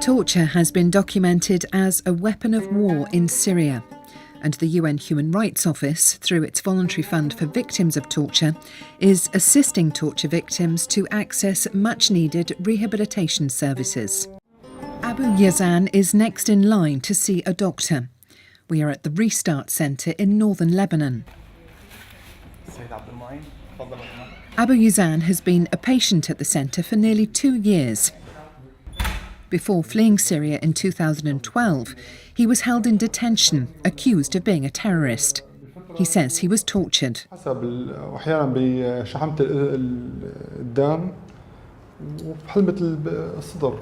Torture has been documented as a weapon of war in Syria, and the UN Human Rights Office, through its voluntary fund for victims of torture, is assisting torture victims to access much-needed rehabilitation services. Abu Yazan is next in line to see a doctor. We are at the Restart Centre in northern Lebanon. Abu Yazan has been a patient at the centre for nearly 2 years. Before fleeing Syria in 2012, he was held in detention, accused of being a terrorist. He says he was tortured. أحيانا بشحمة الدم وبحلمة الصدر.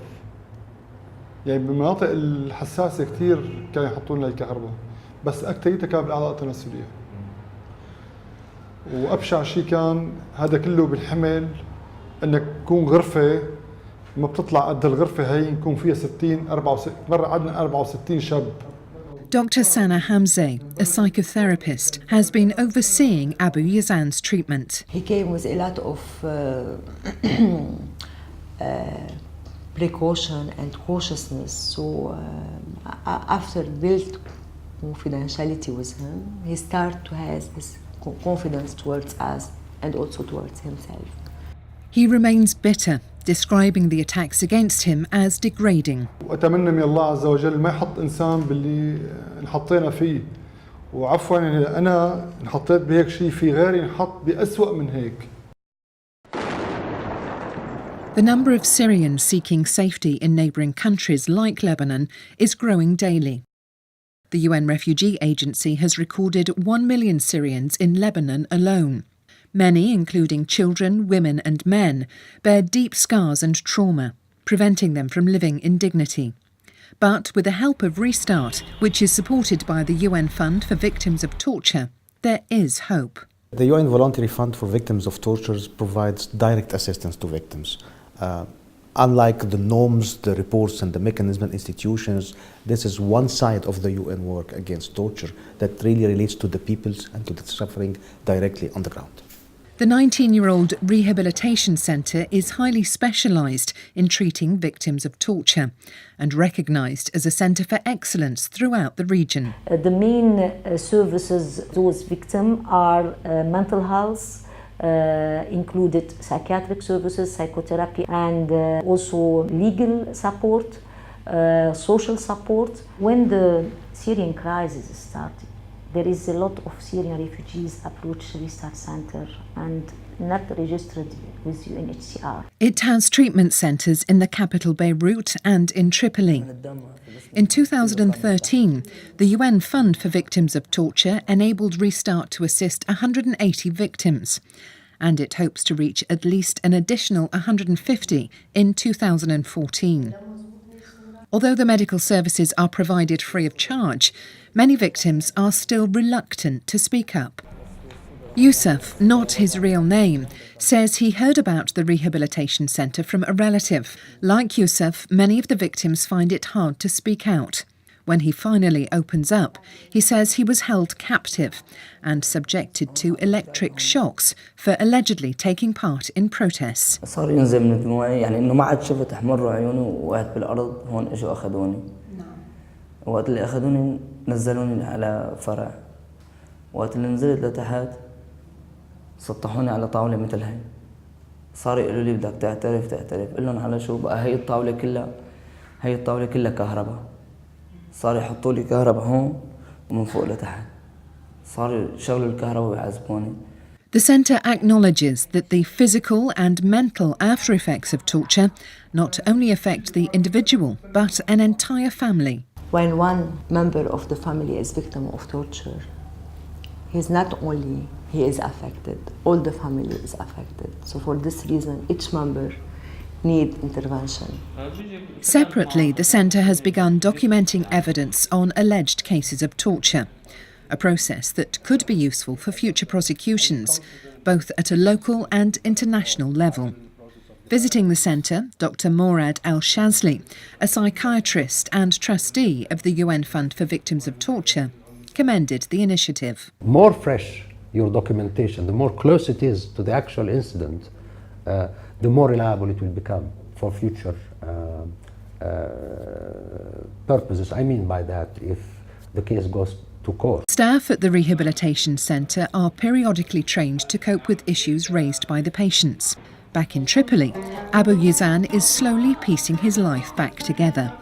يعني بالمناطق الحساسة كثير كانوا يحطون لها الكهرباء، بس أكثريتها كان بالأعضاء التناسلية. وأبشع شيء كان هذا كله بالحمل، إنك تكون غرفة ما بتطلع قد الغرفة هي نكون فيها 60 64 مرة عدنا 64 شاب. Dr. Sana Hamze, a psychotherapist, has been overseeing Abu Yazan's treatment. He came with a lot of precaution and cautiousness. So after built confidentiality with him, he started to have this confidence towards us and also towards himself. He remains bitter, describing the attacks against him as degrading. وأتمنى من الله عز وجل ما يحط إنسان باللي انحطينا فيه، وعفوا يعني أنا انحطيت بهيك شيء في غيري انحط بأسوأ من هيك. The number of Syrians seeking safety in neighbouring countries like Lebanon is growing daily. The UN Refugee Agency has recorded 1 million Syrians in Lebanon alone. Many, including children, women and men, bear deep scars and trauma, preventing them from living in dignity. But with the help of Restart, which is supported by the UN Fund for Victims of Torture, there is hope. The UN Voluntary Fund for Victims of Torture provides direct assistance to victims. Unlike the norms, the reports and the mechanism and institutions, this is one side of the UN work against torture that really relates to the peoples and to the suffering directly on the ground. The 19-year-old Rehabilitation Centre is highly specialised in treating victims of torture and recognised as a centre for excellence throughout the region. The main services those victims are mental health, included psychiatric services, psychotherapy, and also legal support, social support. When the Syrian crisis started, there is a lot of Syrian refugees approach Restart Center and not registered with UNHCR. It has treatment centres in the capital Beirut and in Tripoli. In 2013, the UN Fund for Victims of Torture enabled Restart to assist 180 victims, and it hopes to reach at least an additional 150 in 2014. Although the medical services are provided free of charge, many victims are still reluctant to speak up. Yusuf, not his real name, says he heard about the rehabilitation centre from a relative. Like Yusuf, many of the victims find it hard to speak out. When he finally opens up, he says he was held captive and subjected to electric shocks for allegedly taking part in protests. صار ينزل من دموعي يعني إنه ما عاد شفت أحمر عيوني وقعت بالأرض هون إجوا أخذوني. وقت اللي أخذوني نزلوني على فرع. وقت اللي نزلت لتحت سطحوني على طاولة مثل هاي. صار يقولوا لي بدك تعترف قل لهم على شو بقى هي الطاولة كلها كهرباء. صار يحطوا لي كهرباء هون ومن فوق لتحت. صار يشغلوا الكهرباء ويعذبوني. The centre acknowledges that the physical and mental after effects of torture not only affect the individual but an entire family. When one member of the family is victim of torture, he is affected, all the family is affected. So for this reason, each member need intervention. Separately, the centre has begun documenting evidence on alleged cases of torture, a process that could be useful for future prosecutions, both at a local and international level. Visiting the centre, Dr. Morad Al-Shazli, a psychiatrist and trustee of the UN Fund for Victims of Torture, commended the initiative. More fresh your documentation, the more close it is to the actual incident, the more reliable it will become for future purposes. I mean by that, if the case goes to court. Staff at the rehabilitation centre are periodically trained to cope with issues raised by the patients. Back in Tripoli, Abu Yazan is slowly piecing his life back together.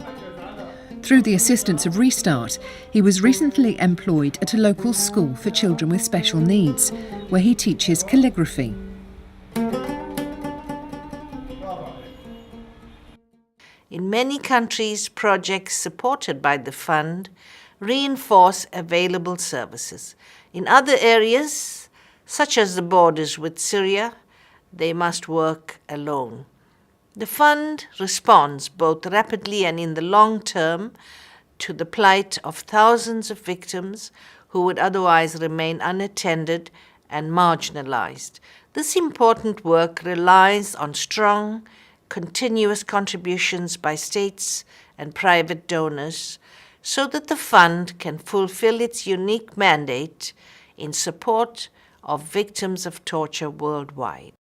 Through the assistance of Restart, he was recently employed at a local school for children with special needs, where he teaches calligraphy. In many countries, projects supported by the fund reinforce available services. In other areas, such as the borders with Syria, they must work alone. The fund responds both rapidly and in the long term to the plight of thousands of victims who would otherwise remain unattended and marginalized. This important work relies on strong, continuous contributions by states and private donors so that the fund can fulfill its unique mandate in support of victims of torture worldwide.